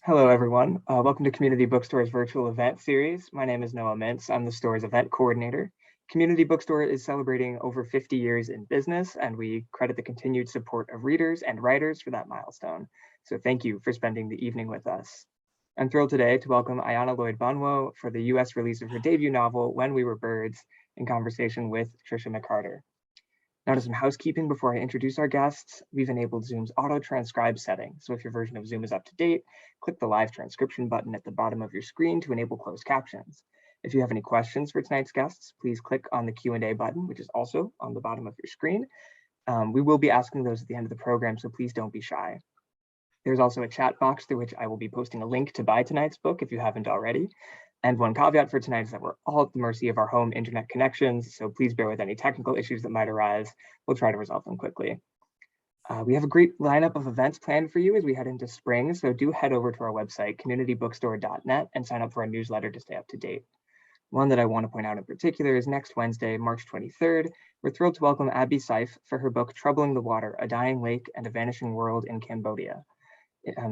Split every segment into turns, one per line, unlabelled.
Hello, everyone. Welcome to Community Bookstore's virtual event series. My name is Noah Mintz. I'm the store's event coordinator. Community Bookstore is celebrating over 50 years in business, and we credit the continued support of readers and writers for that milestone. So thank you for spending the evening with us. I'm thrilled today to welcome Ayanna Lloyd Banwo for the US release of her debut novel, When We Were Birds, in conversation with Tricia McCarter. Now to some housekeeping before I introduce our guests. We've enabled Zoom's auto-transcribe setting. So if your version of Zoom is up to date, click the live transcription button at the bottom of your screen to enable closed captions. If you have any questions for tonight's guests, please click on the Q&A button, which is also on the bottom of your screen. We will be asking those at the end of the program, so please don't be shy. There's also a chat box through which I will be posting a link to buy tonight's book if you haven't already. And one caveat for tonight is that we're all at the mercy of our home internet connections, so please bear with any technical issues that might arise. We'll try to resolve them quickly. We have a great lineup of events planned for you as we head into spring, so do head over to our website, communitybookstore.net, and sign up for our newsletter to stay up to date. One that I want to point out in particular is next Wednesday, March 23rd. We're thrilled to welcome Abby Seif for her book, Troubling the Water, A Dying Lake and a Vanishing World in Cambodia.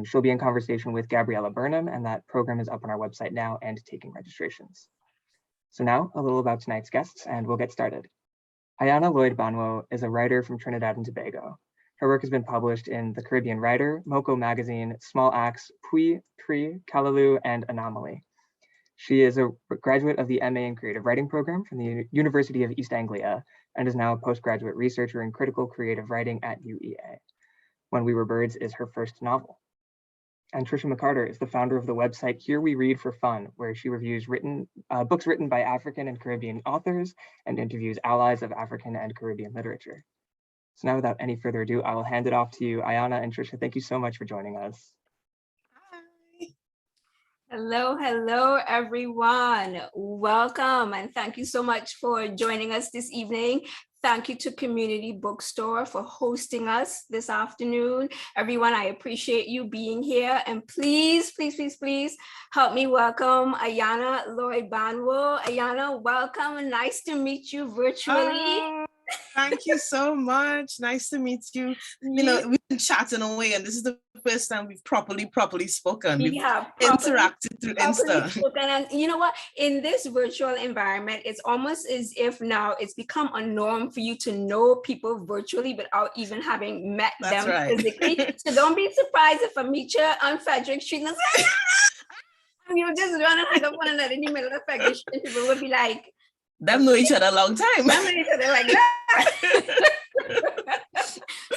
She'll be in conversation with Gabriella Burnham, and that program is up on our website now and taking registrations. So now a little about tonight's guests, and we'll get started. Ayanna Lloyd Banwo is a writer from Trinidad and Tobago. Her work has been published in The Caribbean Writer, Moko Magazine, Small Axe, Pui, Tri, Callaloo, and Anomaly. She is a graduate of the MA in Creative Writing program from the University of East Anglia and is now a postgraduate researcher in critical creative writing at UEA. When We Were Birds is her first novel. And Tricia McCarter is the founder of the website Here We Read for Fun, where she reviews books written by African and Caribbean authors and interviews allies of African and Caribbean literature. So now without any further ado, I will hand it off to you, Ayanna and Tricia. Thank you so much for joining us.
Hi. Hello, everyone. Welcome, and thank you so much for joining us this evening. Thank you to Community Bookstore for hosting us this afternoon. Everyone, I appreciate you being here. And please help me welcome Ayanna Lloyd Banwo. Ayanna, welcome and nice to meet you virtually.
Thank you so much. Nice to meet you. You know, we've been chatting away, and this is the first time we've properly spoken. We've interacted through Insta.
And you know what? In this virtual environment, it's almost as if now it's become a norm for you to know people virtually without even having met them physically. So don't be surprised if I meet you on Frederick Street and you're just running like up one another in the middle of Frederick Street. People would be like,
them know each other a long time.
Them know each other like that.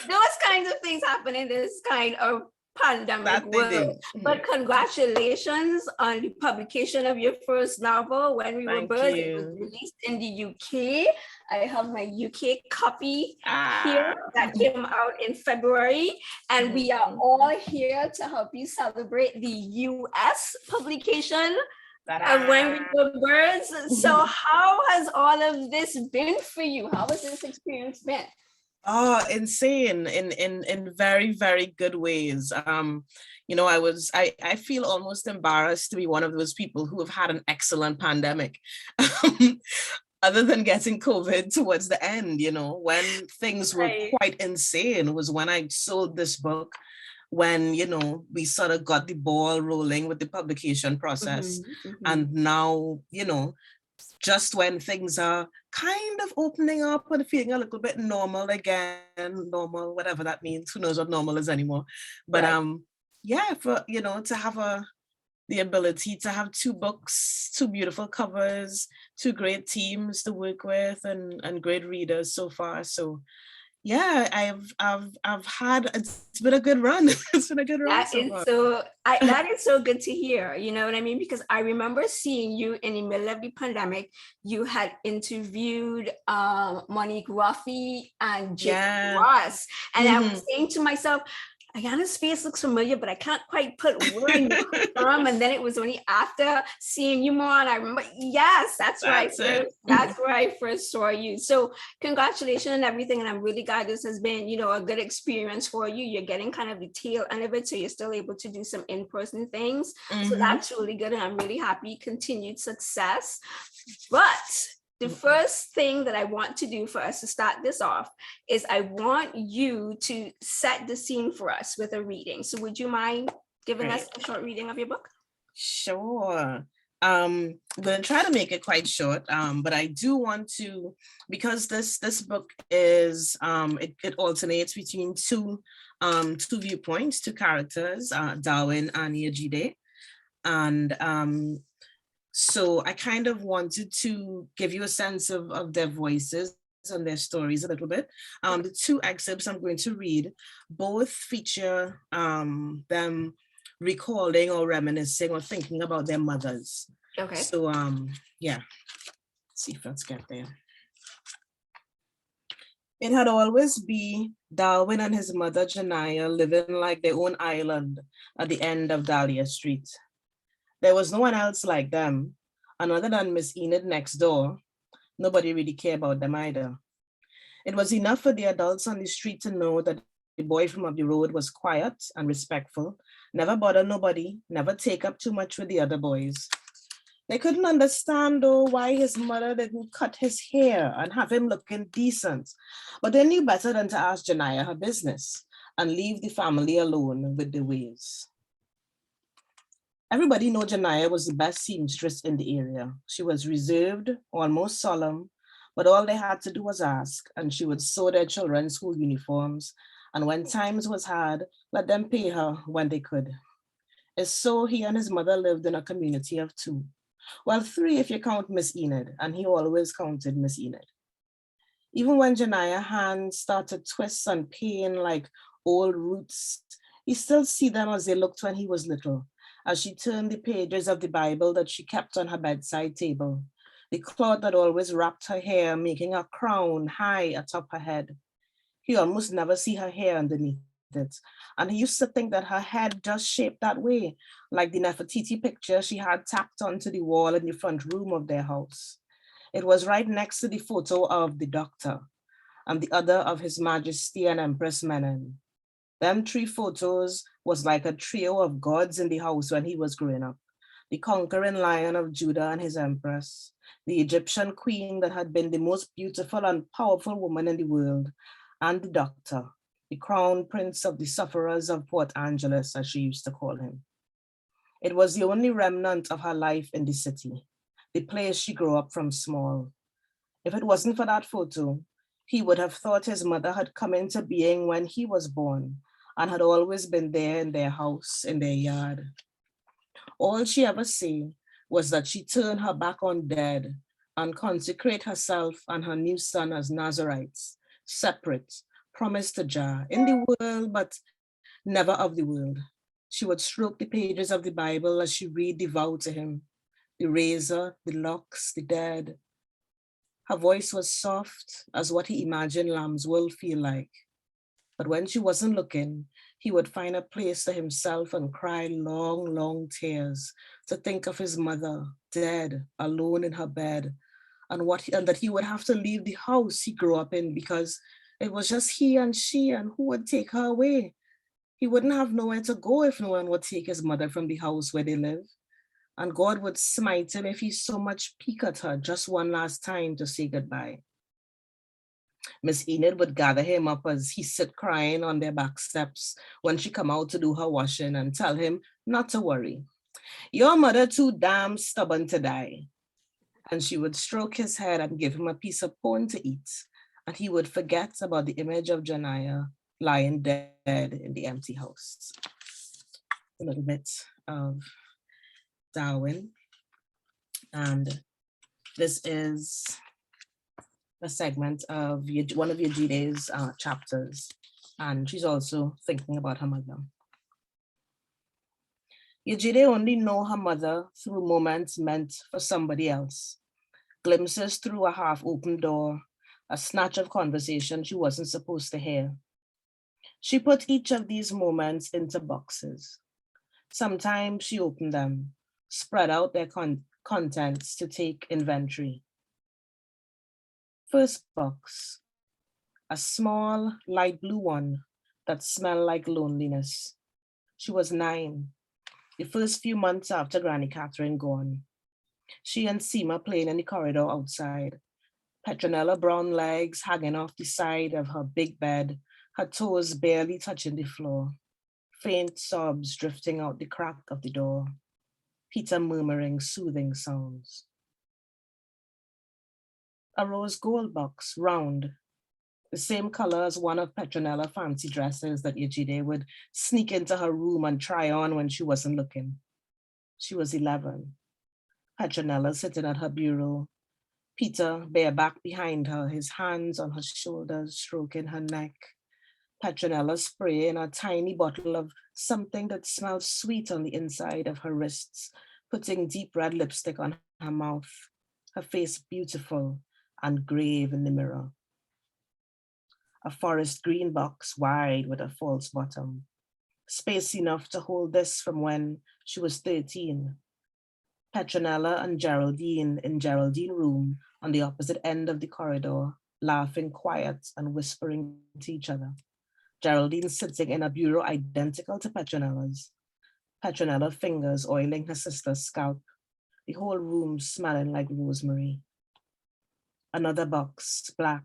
Those kinds of things happen in this kind of pandemic world. But congratulations on the publication of your first novel, When We Were Birds. It was released in the UK. I have my UK copy here that came out in February. And we are all here to help you celebrate the US publication. And When We Were Birds. So how has all of this been for you? How has this experience been?
Oh, insane in very, very good ways. You know, I feel almost embarrassed to be one of those people who have had an excellent pandemic. Other than getting COVID towards the end, you know, when things were quite insane was when I sold this book. When, you know, we sort of got the ball rolling with the publication process. And now, you know, just when things are kind of opening up and feeling a little bit normal again, normal, whatever that means, who knows what normal is anymore. But yeah, for, you know, to have the ability to have two books, two beautiful covers, two great teams to work with and great readers so far. So yeah, I've had, it's been a good run. It's been a good run.
That is so good to hear, you know what I mean? Because I remember seeing you in the middle of the pandemic. You had interviewed Monique Ruffy and Jake Ross. And I was saying to myself, Ayanna's face looks familiar, but I can't quite put where I know from. And then it was only after seeing you more, and I remember, yes, that's right. That's where I first saw you. So congratulations on everything. And I'm really glad this has been, you know, a good experience for you. You're getting kind of the tail end of it, so you're still able to do some in-person things. So that's really good. And I'm really happy. Continued success. But the first thing that I want to do for us to start this off is I want you to set the scene for us with a reading. So would you mind giving
Right.
us a short reading of your book?
Sure. I'm going to try to make it quite short, but I do want to, because this book is it alternates between two viewpoints, two characters, Darwin and Yejide, and so I kind of wanted to give you a sense of their voices and their stories a little bit. The two excerpts I'm going to read both feature them recalling or reminiscing or thinking about their mothers.
Okay.
So yeah, let's see if let's get there. It had always been Darwin and his mother Janaya living like their own island at the end of Dahlia Street. There was no one else like them, and other than Miss Enid next door, nobody really cared about them either. It was enough for the adults on the street to know that the boy from up the road was quiet and respectful, never bother nobody, never take up too much with the other boys. They couldn't understand though why his mother didn't cut his hair and have him looking decent, but they knew better than to ask Janaya her business and leave the family alone with their ways. Everybody knew Janaya was the best seamstress in the area. She was reserved, almost solemn, but all they had to do was ask, and she would sew their children's school uniforms, and when times was hard, let them pay her when they could. And so he and his mother lived in a community of two. Well, three if you count Miss Enid, and he always counted Miss Enid. Even when Jania's hands started twist and pain like old roots, he still see them as they looked when he was little, as she turned the pages of the Bible that she kept on her bedside table, the cloth that always wrapped her hair, making a crown high atop her head. He almost never see her hair underneath it, and he used to think that her head just shaped that way, like the Nefertiti picture she had tacked onto the wall in the front room of their house. It was right next to the photo of the doctor and the other of His Majesty and Empress Menen. Them three photos was like a trio of gods in the house when he was growing up. The conquering lion of Judah and his empress, the Egyptian queen that had been the most beautiful and powerful woman in the world, and the doctor, the crown prince of the sufferers of Port Angeles, as she used to call him. It was the only remnant of her life in the city, the place she grew up from small. If it wasn't for that photo, he would have thought his mother had come into being when he was born and had always been there in their house, in their yard. All she ever said was that she turned her back on dead and consecrate herself and her new son as Nazarites, separate, promised to Jah, in the world, but never of the world. She would stroke the pages of the Bible as she read devout to him, the razor, the locks, the dead. Her voice was soft as what he imagined lambs will feel like. But when she wasn't looking, he would find a place to himself and cry long, long tears to think of his mother, dead, alone in her bed, and that he would have to leave the house he grew up in because it was just he and she, and who would take her away? He wouldn't have nowhere to go if no one would take his mother from the house where they live. And God would smite him if he so much peeked at her just one last time to say goodbye. Miss Enid would gather him up as he sit crying on their back steps when she come out to do her washing and tell him not to worry. Your mother too damn stubborn to die. And she would stroke his head and give him a piece of pone to eat. And he would forget about the image of Janaya lying dead in the empty house. A little bit of Darwin. And this is a segment of one of Yejide's chapters, and she's also thinking about her mother. Yejide only know her mother through moments meant for somebody else, glimpses through a half-open door, a snatch of conversation she wasn't supposed to hear. She put each of these moments into boxes. Sometimes she opened them, spread out their contents to take inventory. First box, a small light blue one that smelled like loneliness. She was 9, the first few months after Granny Catherine gone. She and Seema playing in the corridor outside, Petronella brown legs hanging off the side of her big bed, her toes barely touching the floor. faint sobs drifting out the crack of the door, Peter murmuring soothing sounds. A rose gold box, round, the same color as one of Petronella's fancy dresses that Yejide would sneak into her room and try on when she wasn't looking. She was 11. Petronella sitting at her bureau, Peter bareback behind her, his hands on her shoulders, stroking her neck. Petronella spray in a tiny bottle of something that smelled sweet on the inside of her wrists, putting deep red lipstick on her mouth, her face beautiful and grave in the mirror. A forest green box wide with a false bottom, space enough to hold this from when she was 13. Petronella and Geraldine in Geraldine's room on the opposite end of the corridor, laughing quiet and whispering to each other. Geraldine sitting in a bureau identical to Petronella's. Petronella fingers oiling her sister's scalp, the whole room smelling like rosemary. Another box, black,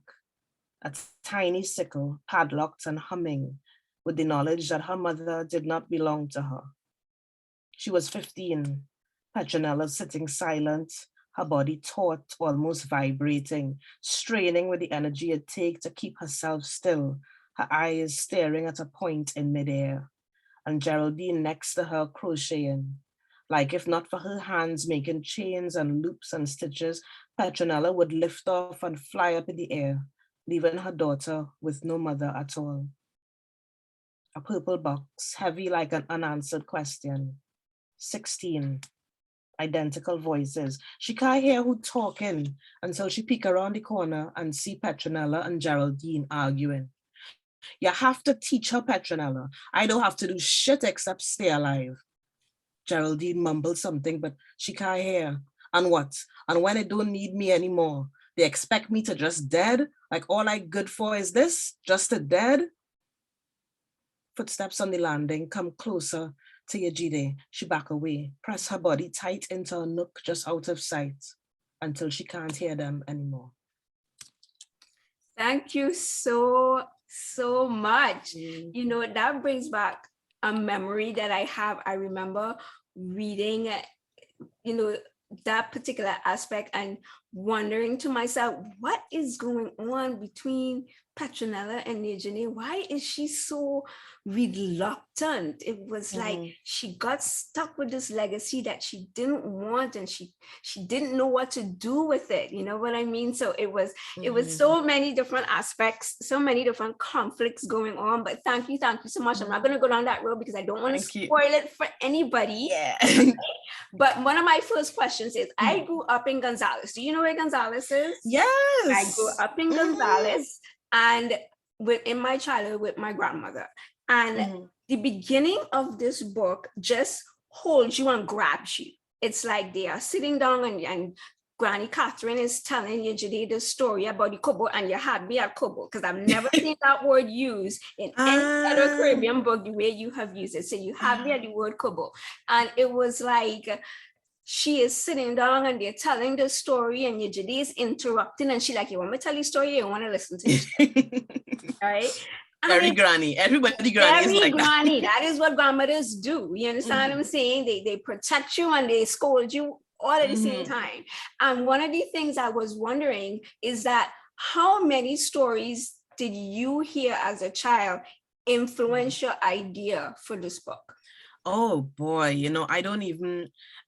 a tiny sickle, padlocked and humming, with the knowledge that her mother did not belong to her. She was 15, Petronella sitting silent, her body taut, almost vibrating, straining with the energy it takes to keep herself still, her eyes staring at a point in midair, and Geraldine next to her crocheting. Like if not for her hands making chains and loops and stitches, Petronella would lift off and fly up in the air, leaving her daughter with no mother at all. A purple box, heavy like an unanswered question. 16. Identical voices. She can't hear who talking until she peek around the corner and see Petronella and Geraldine arguing. You have to teach her, Petronella. I don't have to do shit except stay alive. Geraldine mumbled something, but she can't hear. And what? And when they don't need me anymore, they expect me to just dead? Like all I good for is this? Just a dead? Footsteps on the landing come closer to Yejide. She back away, press her body tight into a nook just out of sight until she can't hear them anymore.
Thank you so much. You know, that brings back a memory that I have. I remember reading, you know, that particular aspect and wondering to myself, what is going on between Petronella and Yejide? Why is she so reluctant? It was like she got stuck with this legacy that she didn't want, and she didn't know what to do with it. You know what I mean? So it was so many different aspects, so many different conflicts going on. But thank you so much. I'm not going to go down that road because I don't want to spoil it for anybody.
Yeah.
But one of my first questions is, I grew up in Gonzales. Do you know where Gonzales is?
Yes.
I grew up in Gonzales and in my childhood with my grandmother. And the beginning of this book just holds you and grabs you. It's like they are sitting down and Granny Catherine is telling Yejide the story about the kobo, and you had me at kobo because I've never seen that word used in any other Caribbean book the way you have used it. So you had me at the word kobo. And it was like, she is sitting down and they're telling the story and Yejide is interrupting and she like, you want me to tell you a story? You want to listen to it? All right.
Very granny. Everybody granny is like
granny. That is what grandmothers do. You understand what I'm saying? They protect you and they scold you all at the same time. And one of the things I was wondering is that how many stories did you hear as a child influence your idea for this book?
Oh boy, you know,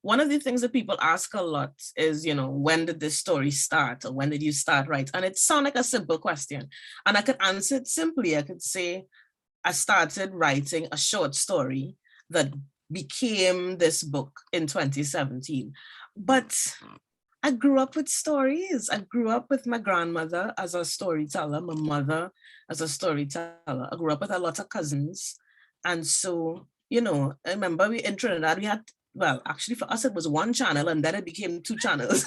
one of the things that people ask a lot is, you know, when did this story start, or when did you start writing? And it sounds like a simple question. And I could answer it simply. I could say, I started writing a short story that became this book in 2017. But I grew up with stories. I grew up with my grandmother as a storyteller, my mother as a storyteller. I grew up with a lot of cousins. And so, you know, I remember in Trinidad, we had, well, actually for us, it was one channel and then it became 2 channels.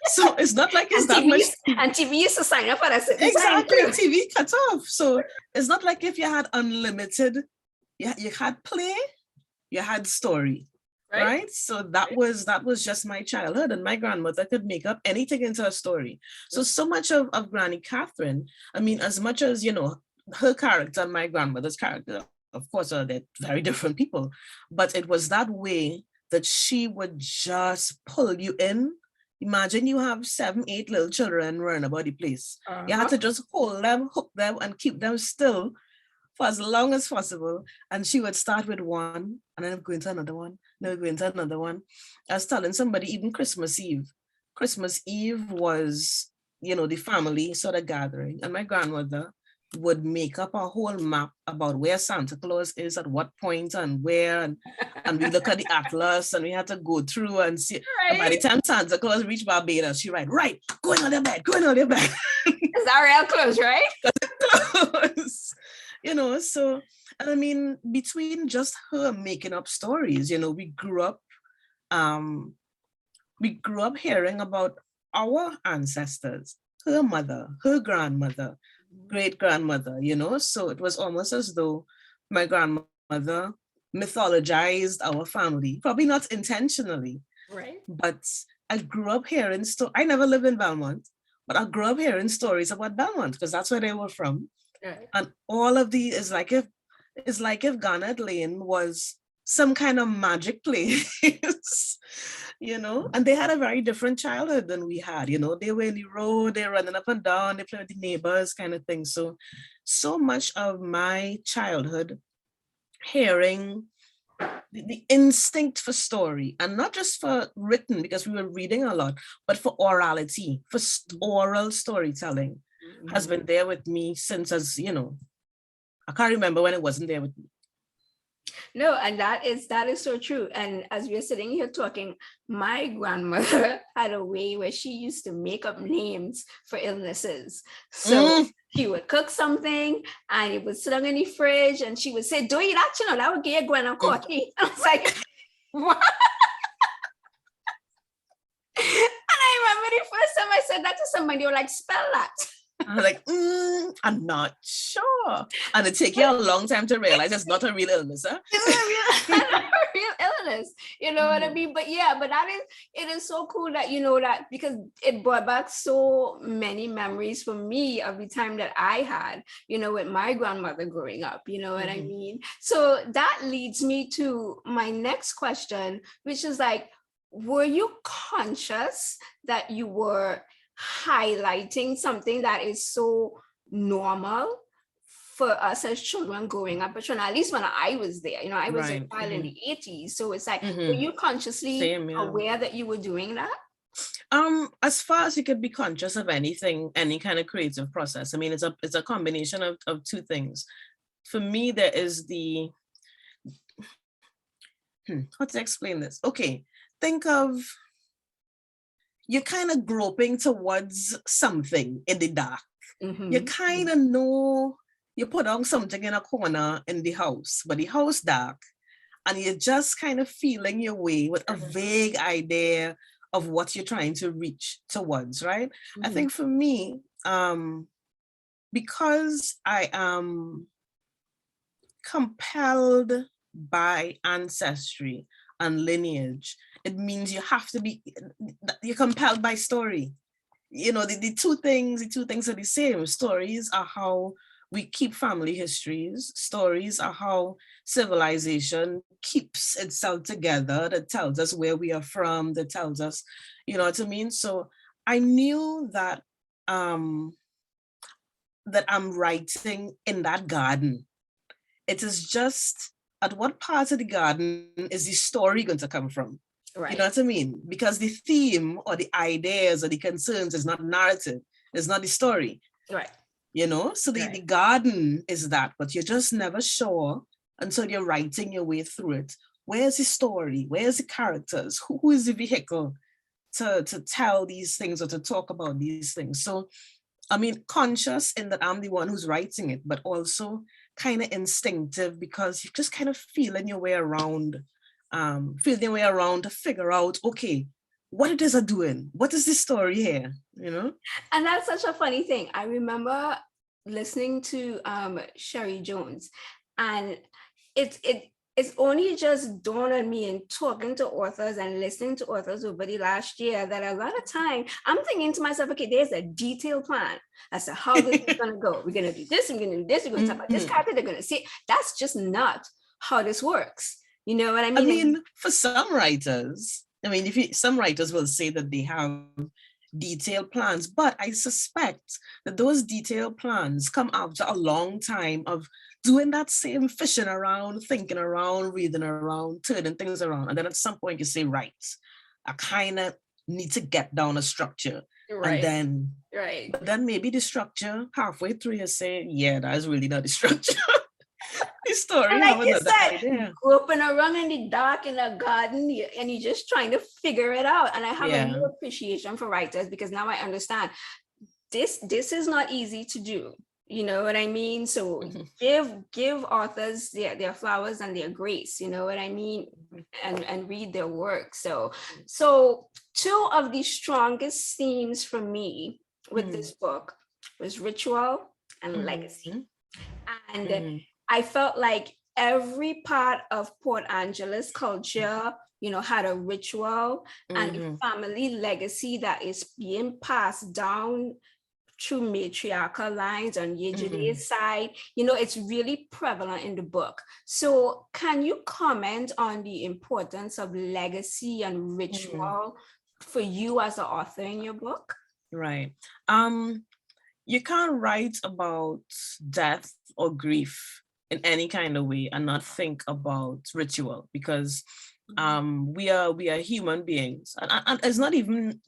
So it's not like it's that much.
And TV used to sign up at us.
Exactly, TV cut off. So it's not like if you had unlimited, you had play, you had story, right? So that was just my childhood, and my grandmother could make up anything into a story. So much of Granny Catherine, I mean, as much as, you know, her character and my grandmother's character of course, they're very different people, but it was that way that she would just pull you in. Imagine you have 7, 8 little children running about the place. You had to just hold them, hook them, and keep them still for as long as possible. And she would start with one, and then go into another one, then go into another one. I was telling somebody, even Christmas Eve was, the family sort of gathering, and my grandmother would make up a whole map about where Santa Claus is at what point and where, and we look at the atlas, and we had to go through and see. Right. And by the time Santa Claus reached Barbados, she right, going on your bed.
It's that real close, right?
Close. So, and I mean, between just her making up stories, we grew up hearing about our ancestors, her mother, her grandmother, great-grandmother, so it was almost as though my grandmother mythologized our family, probably not intentionally,
right?
But I grew up hearing I never lived in Belmont, but I grew up hearing stories about Belmont because that's where they were from. Right. And all of these is like if Garnet Lane was some kind of magic place. And they had a very different childhood than we had. They were in the road, they're running up and down, they play with the neighbors, kind of thing. So much of my childhood hearing the instinct for story, and not just for written, because we were reading a lot, but for orality, for oral storytelling, has been there with me since, as I can't remember when it wasn't there with me.
No, and that is so true. And as we're sitting here talking, my grandmother had a way where she used to make up names for illnesses. So she would cook something and it was slung in the fridge, and she would say, "Do you that? That would get Gwen a coffee." I was like, what? And I remember the first time I said that to somebody, they were like, "Spell that."
I was like, I'm not sure. And it takes you a long time to realize it's not a real illness, huh?
It's not a real illness, what I mean? But it is so cool that that, because it brought back so many memories for me of the time that I had, with my grandmother growing up, what I mean? So that leads me to my next question, which is like, were you conscious that you were highlighting something that is so normal for us as children growing up, at least when I was there, I was a child in the 80s. So it's like, were you consciously aware that you were doing that?
As far as you could be conscious of anything, any kind of creative process, I mean, it's a combination of two things. For me, there is the, how to explain this? Okay, think of, you're kind of groping towards something in the dark. You kind of know you put on something in a corner in the house, but the house dark, and you're just kind of feeling your way with a vague idea of what you're trying to reach towards, right? I think for me, because I am compelled by ancestry and lineage, it means you have to be, you're compelled by story. The two things are the same. Stories are how we keep family histories. Stories are how civilization keeps itself together, that tells us where we are from, that tells us, what I mean? So I knew that that I'm writing in that garden. It is just, at what part of the garden is the story going to come from? Right. You know what I mean? Because the theme or the ideas or the concerns is not narrative, it's not the story.
Right.
So the garden is that, but you're just never sure until you're writing your way through it. Where's the story? Where's the characters? Who is the vehicle to tell these things or to talk about these things? So, I mean, conscious in that I'm the one who's writing it, but also kind of instinctive, because you're just kind of feeling your way around to figure out, okay, what it is I'm doing, what is the story here,
And that's such a funny thing. I remember listening to Sherry Jones, and it's only just dawned on me in talking to authors and listening to authors over the last year that a lot of time I'm thinking to myself, okay, there's a detailed plan as to how this is going to go. We're going to do this, we're going to do this, we're going to talk about this character, they're going to see. That's just not how this works. You know what I mean?
I mean, for some writers, I mean, some writers will say that they have detailed plans, but I suspect that those detailed plans come after a long time of doing that same fishing around, thinking around, reading around, turning things around. And then at some point you say, right, I kind of need to get down a structure.
Right.
And then maybe the structure halfway through you say, yeah, that's really not the structure. The story.
And like you said, groping around in the dark in a garden and you're just trying to figure it out. And I have a new appreciation for writers because now I understand this is not easy to do. You know what I mean? So give authors their flowers and their grace, you know what I mean? And read their work. So two of the strongest themes for me with this book was ritual and legacy. And I felt like every part of Port Angeles culture, you know, had a ritual and a family legacy that is being passed down through matriarchal lines on Yejide's side. You know, it's really prevalent in the book. So can you comment on the importance of legacy and ritual for you as an author in your book?
Right. You can't write about death or grief in any kind of way and not think about ritual, because we are human beings, and it's not even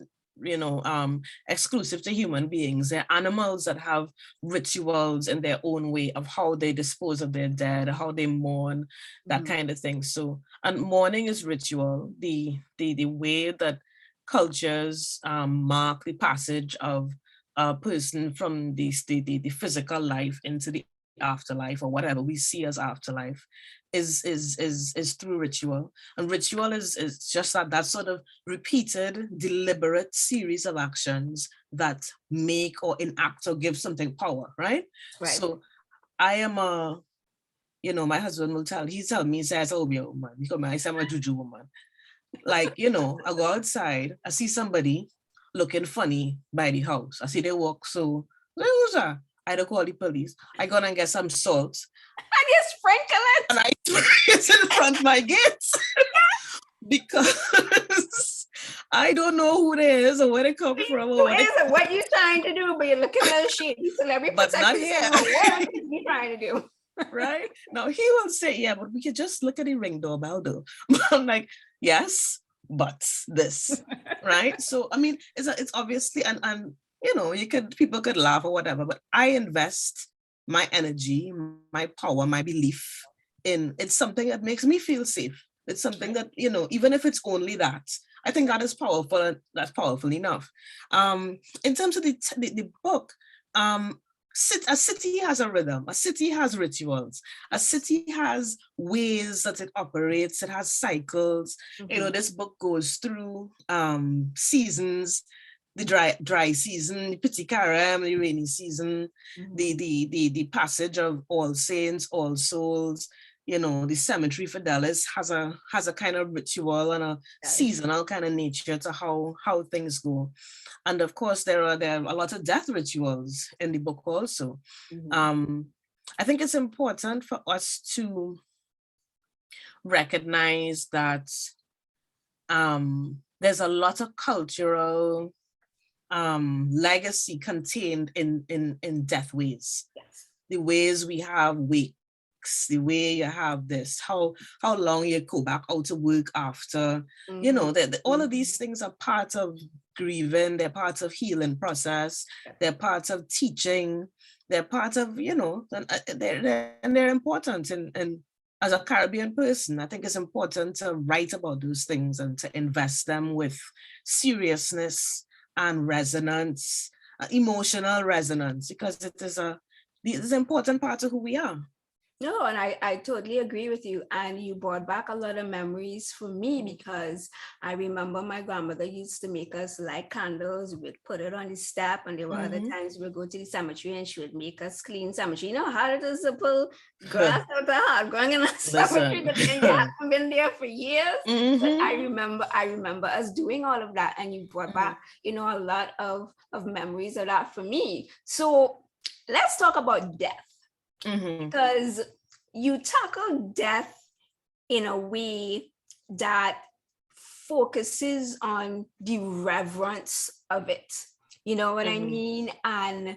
exclusive to human beings. There are animals that have rituals in their own way of how they dispose of their dead, how they mourn, that kind of thing. So, and mourning is ritual. The way that cultures mark the passage of a person from the physical life into the afterlife, or whatever we see as afterlife, is through ritual. And ritual is just that sort of repeated, deliberate series of actions that make or enact or give something power, right? So I am my husband will tell me, he says, oh, yo, man, because I say I'm a juju woman. Like, I go outside, I see somebody looking funny by the house. I see they walk, so who's that? I don't call the police. I go and get some salt.
And you sprinkle it.
And I throw it in front of my gates. Because I don't know who they is or where they come from.
What you trying to do, but you're looking at the shit. So let me
but not here.
What are you trying to do?
Right? Now he will say, yeah, but we could just look at the ring doorbell though. I'm like, yes, but this. Right? So I mean, it's obviously and people could laugh or whatever, but I invest my energy, my power, my belief in it's something that makes me feel safe. It's something that, even if it's only that, I think that is powerful, and that's powerful enough. In terms of the book, a city has a rhythm, a city has rituals, a city has ways that it operates, it has cycles. This book goes through seasons. The dry season, the Petit Carême, the rainy season, the passage of All Saints, All Souls, the Cemetery Fidelis has a kind of ritual and a seasonal kind of nature to how things go. And of course, there are a lot of death rituals in the book also. I think it's important for us to recognize that there's a lot of cultural legacy contained in death ways. The ways we have wakes, the way you have this, how long you go back out to work after, all of these things are part of grieving, they're part of healing process, they're part of teaching, they're part of, they're important. And as a Caribbean person, I think it's important to write about those things and to invest them with seriousness and resonance, emotional resonance, because it is an important part of who we are.
No, and I totally agree with you. And you brought back a lot of memories for me, because I remember my grandmother used to make us light candles. We'd put it on the step, and there were other times we'd go to the cemetery and she would make us clean cemetery. You know how it is to pull grass out the heart, going in a cemetery, but then you haven't been there for years. But I remember us doing all of that, and you brought back, you know, a lot of memories of that for me. So let's talk about death. Because you tackle death in a way that focuses on the reverence of it. You know what I mean? And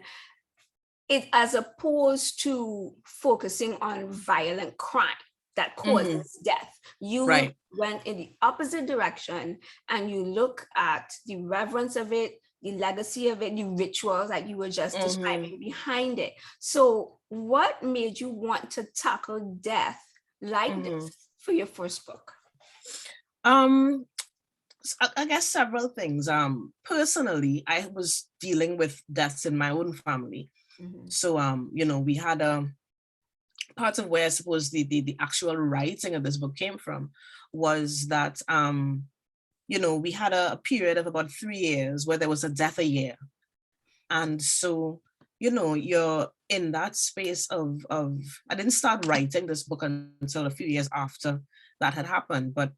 it, as opposed to focusing on violent crime that causes death, you went in the opposite direction, and you look at the reverence of it, the legacy of it, the rituals that you were just describing behind it. So what made you want to tackle death like this for your first book?
I guess several things. Personally, I was dealing with deaths in my own family. So, you know, we had part of where I suppose the actual writing of this book came from was that, you know, we had a period of about 3 years where there was a death a year. And so, you know, you're in that space of I didn't start writing this book until a few years after that had happened. But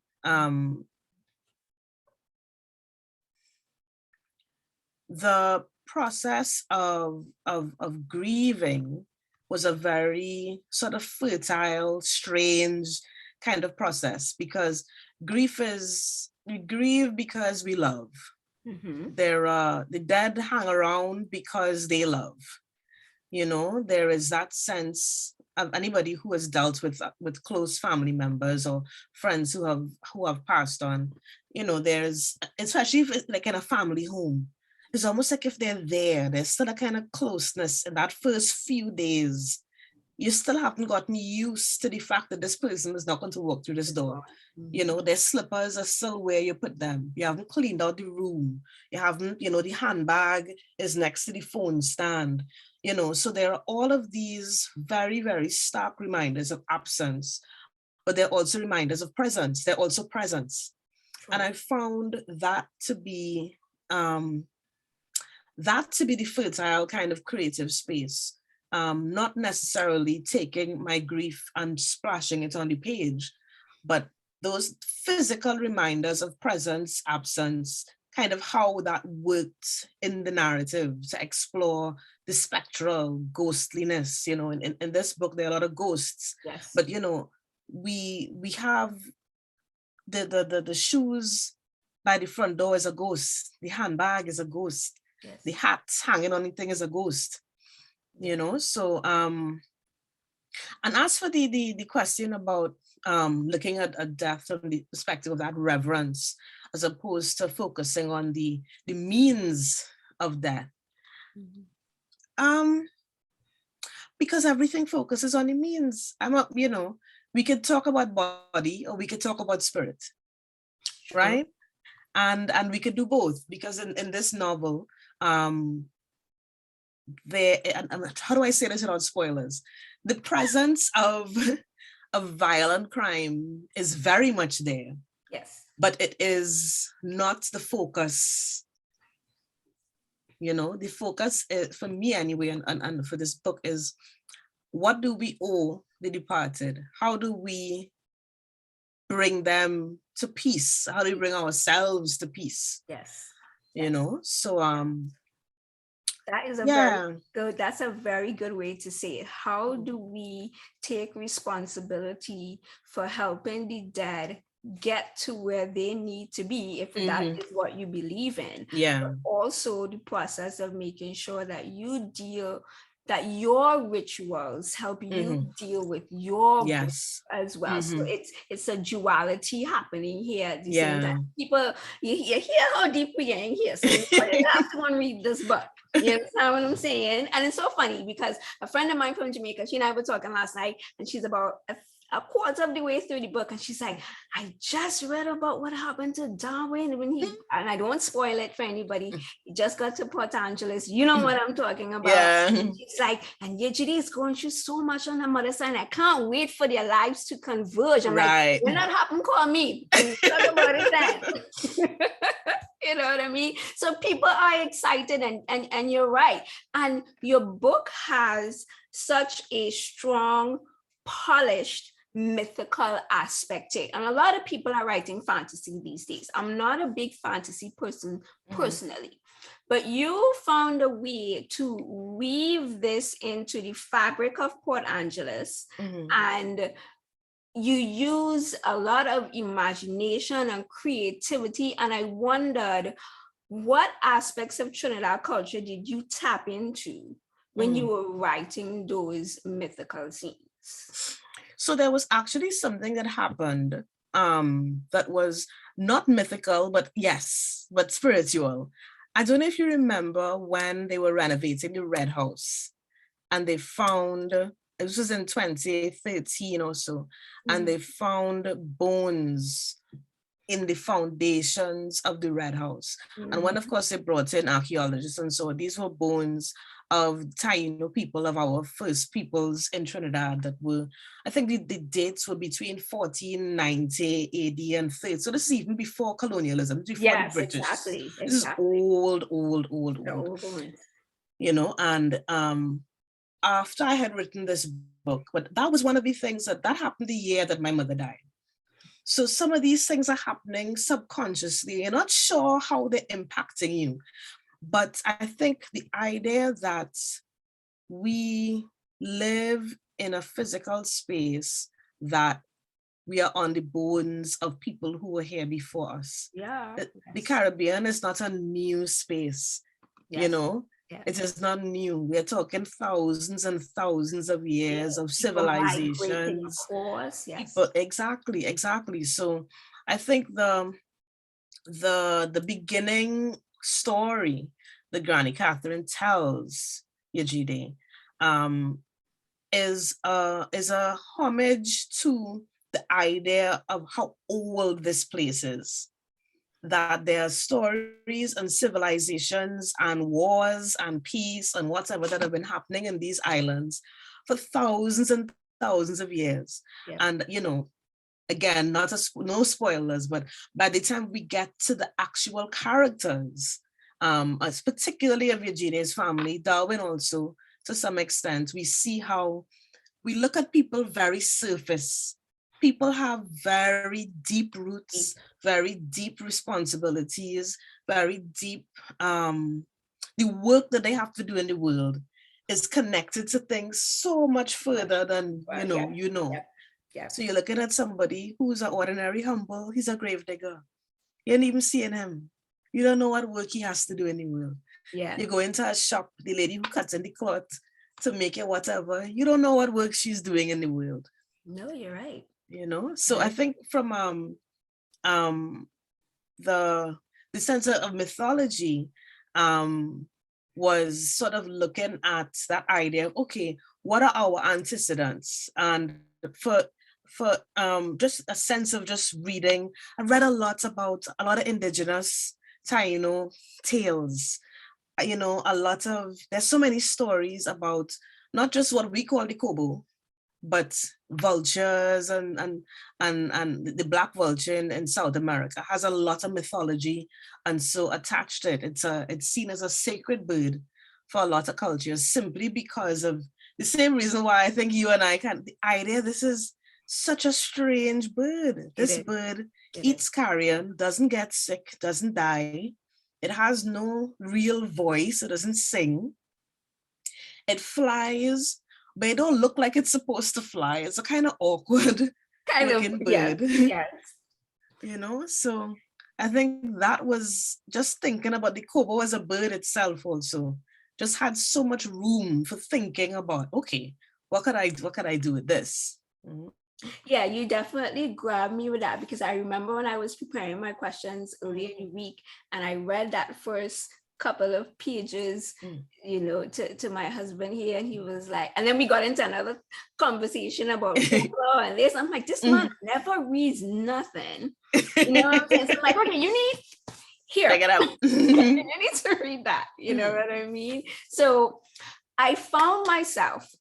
the process of grieving was a very sort of fertile, strange kind of process, because we grieve because we love. The dead hang around because they love. You know, there is that sense of anybody who has dealt with close family members or friends who have passed on. You know, there's, especially if it's like in a family home, it's almost like if they're there, there's still a kind of closeness in that first few days. You still haven't gotten used to the fact that this person is not going to walk through this door. You know, their slippers are still where you put them. You haven't cleaned out the room. You haven't, you know, the handbag is next to the phone stand. You know, so there are all of these very, very stark reminders of absence, but they're also reminders of presence. They're also presence. And I found that to be the fertile kind of creative space. Not necessarily taking my grief and splashing it on the page, but those physical reminders of presence, absence, kind of how that worked in the narrative to explore the spectral ghostliness. You know, in this book, there are a lot of ghosts, but you know, we have the shoes by the front door is a ghost, the handbag is a ghost, the hat hanging on the thing is a ghost. You know, so and as for the question about looking at death from the perspective of that reverence, as opposed to focusing on the means of death, because everything focuses on the means. You know, we could talk about body or we could talk about spirit, right? And we could do both, because in this novel, there, and how do I say this without spoilers? The presence of violent crime is very much there.
Yes.
But it is not the focus. You know, the focus is, for me anyway, and for this book, is what do we owe the departed? How do we bring them to peace? How do we bring ourselves to peace?
Yes.
You know, so
that is a very good, that's a very good way to say it. How do we take responsibility for helping the dead get to where they need to be, if that is what you believe in? But also the process of making sure that that your rituals help you deal with your grief as well. So it's a duality happening here at the same time. People, you hear how deep we are in here. So you have to want to read this book. You understand what I'm saying? And it's so funny because a friend of mine from Jamaica, she and I were talking last night, and she's about a quarter of the way through the book, and she's like, I just read about what happened to Darwin when he, and I don't spoil it for anybody, he just got to Port Angeles. You know what I'm talking about.
Yeah.
She's like, and Yejide is going through so much on her mother's side. I can't wait for their lives to converge. I'm like, when that happen, call me. And talk about it then. You know what I mean? So people are excited, and you're right. And your book has such a strong, polished, mythical aspect to it. And a lot of people are writing fantasy these days. I'm not a big fantasy person personally, but you found a way to weave this into the fabric of Port Angeles, and you use a lot of imagination and creativity. And I wondered, what aspects of Trinidad culture did you tap into when you were writing those mythical scenes?
So there was actually something that happened that was not mythical, but spiritual. I don't know if you remember when they were renovating the Red House, and they found, this was in 2013 or so, and they found bones in the foundations of the Red House. And when, of course, they brought in archaeologists, and so these were bones of Taino people, of our first peoples in Trinidad that were, I think the dates were between 1490 AD and 30. So this is even before colonialism, before the British.
Exactly.
This is old. You know, and after I had written this book, but that was one of the things that happened the year that my mother died. So some of these things are happening subconsciously. You're not sure how they're impacting you. But I think the idea that we live in a physical space, that we are on the bones of people who were here before us.
Yeah.
The Caribbean is not a new space, you know? Yeah. It is not new. We're talking thousands and thousands of years of civilizations.
Of course, yes.
People, exactly. So I think the beginning story that Granny Catherine tells Yejide is a homage to the idea of how old this place is. That there are stories and civilizations and wars and peace and whatever that have been happening in these islands for thousands and thousands of years. Yeah. And, you know, again, no spoilers, but by the time we get to the actual characters, particularly of Yejide's family, Darwin also, to some extent, we see how we look at people very surface. People have very deep roots, very deep responsibilities, very deep, the work that they have to do in the world is connected to things so much further than, you know. Yeah. So you're looking at somebody who's an ordinary humble, he's a grave digger. You ain't even seeing him. You don't know what work he has to do in the world. Yeah. You go into a shop, the lady who cuts in the cloth to make it whatever, you don't know what work she's doing in the world.
No, you're right.
You know, so I think from the sense of mythology was sort of looking at that idea of, okay, what are our antecedents? And for just a sense of just reading, I read a lot of indigenous Taino tales. You know, there's so many stories about not just what we call the Kobo, but vultures and the black vulture in South America has a lot of mythology, and so attached to it. It's seen as a sacred bird for a lot of cultures, simply because of the same reason why I think you and I the idea this is such a strange bird. This bird eats carrion, doesn't get sick, doesn't die. It has no real voice. It doesn't sing. It flies, but it don't look like it's supposed to fly. It's a kind of awkward looking bird.
Yes.
You know, so I think that was just thinking about the Kobo as a bird itself also just had so much room for thinking about, okay, what could I do with this? Mm-hmm.
Yeah, you definitely grabbed me with that, because I remember when I was preparing my questions earlier in the week and I read that first couple of pages, you know, to my husband here, and he was like, and then we got into another conversation about folklore and this. I'm like, this man never reads nothing. You know what I'm saying? So I'm like, okay, you need here.
Check it out.
You need to read that. You know what I mean? So I found myself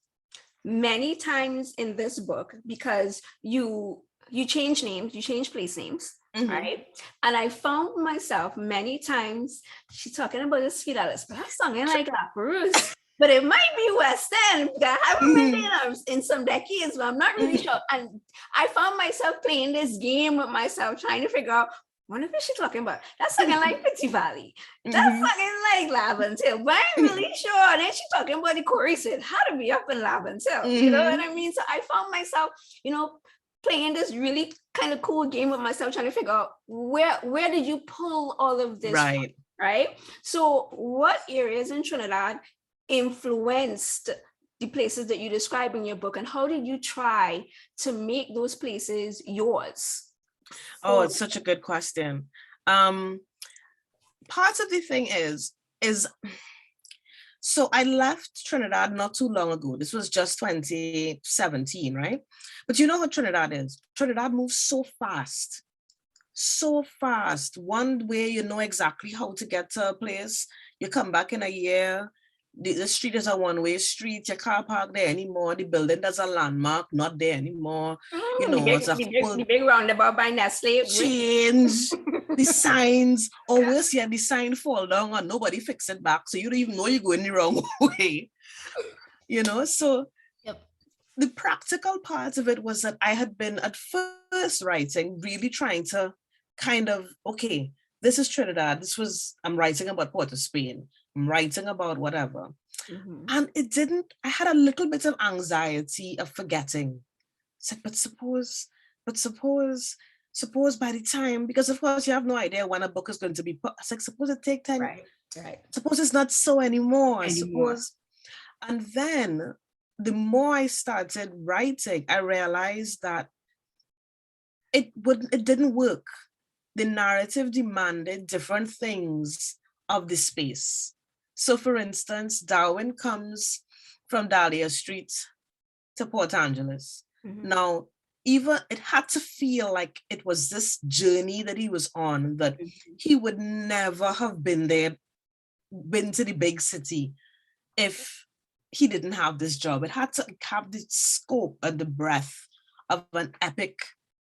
many times in this book, because you change names, you change place names. Right. And I found myself many times, she's talking about this Fidelis, but I'm singing like La Perouse, but it might be West End. I haven't been there in some decades, but I'm not really sure. And I found myself playing this game with myself, trying to figure out, what is she talking about? That's something like Petit Valley. That's something like Lavins Hill, but I'm really sure. And then she's talking about the Corey said, how to be up in Lavins Hill. You know what I mean? So I found myself, you know, playing this really kind of cool game with myself, trying to figure out where did you pull all of this from, right? So what areas in Trinidad influenced the places that you describe in your book, and how did you try to make those places yours?
Oh, it's such a good question. Part of the thing is so I left Trinidad not too long ago. This was just 2017, right? But you know how Trinidad is. Trinidad moves so fast. So fast. One way you know exactly how to get to a place. You come back in a year. The street is a one-way street. You can't park there anymore. The building does a landmark, not there anymore. You know,
the big roundabout by Nestle.
Change. The signs, always the sign fall down and nobody fix it back. So you don't even know you're going the wrong way. You know, so the practical part of it was that I had been at first writing, really trying to kind of, okay, this is Trinidad. I'm writing about Port of Spain. I'm writing about whatever. And I had a little bit of anxiety of forgetting. It's like, but suppose by the time, because of course you have no idea when a book is going to be put. It's like, suppose it take time. Right. Suppose it's not so anymore. And then the more I started writing, I realized that it didn't work. The narrative demanded different things of the space. So for instance, Darwin comes from Dahlia Street to Port Angeles. Now, even it had to feel like it was this journey that he was on, that he would never have been to the big city if he didn't have this job. It had to have the scope and the breadth of an epic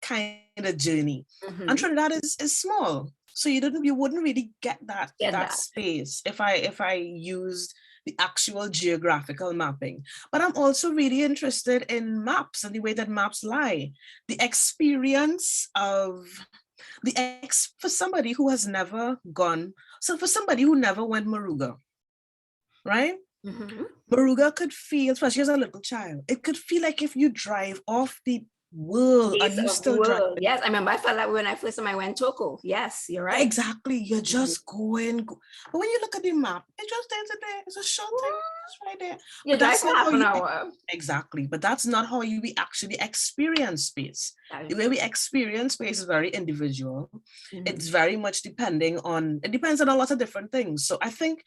kind of journey. And Trinidad is small, so you wouldn't really get that space if I used the actual geographical mapping. But I'm also really interested in maps and the way that maps lie. The experience of for somebody who has never gone, so for somebody who never went Moruga, right? Moruga could feel, especially as a little child, it could feel like if you drive off the world and you still drive.
Yes, I remember I felt like when I first time I went Toko. Yes, you're right.
Exactly. You're just going. But when you look at the map, it just there's a day. It's a short thing. It's right there.
Yeah, that's half an hour.
Exactly. But that's not how we actually experience space. The way we experience space is very individual. It's very much it depends on a lot of different things. So I think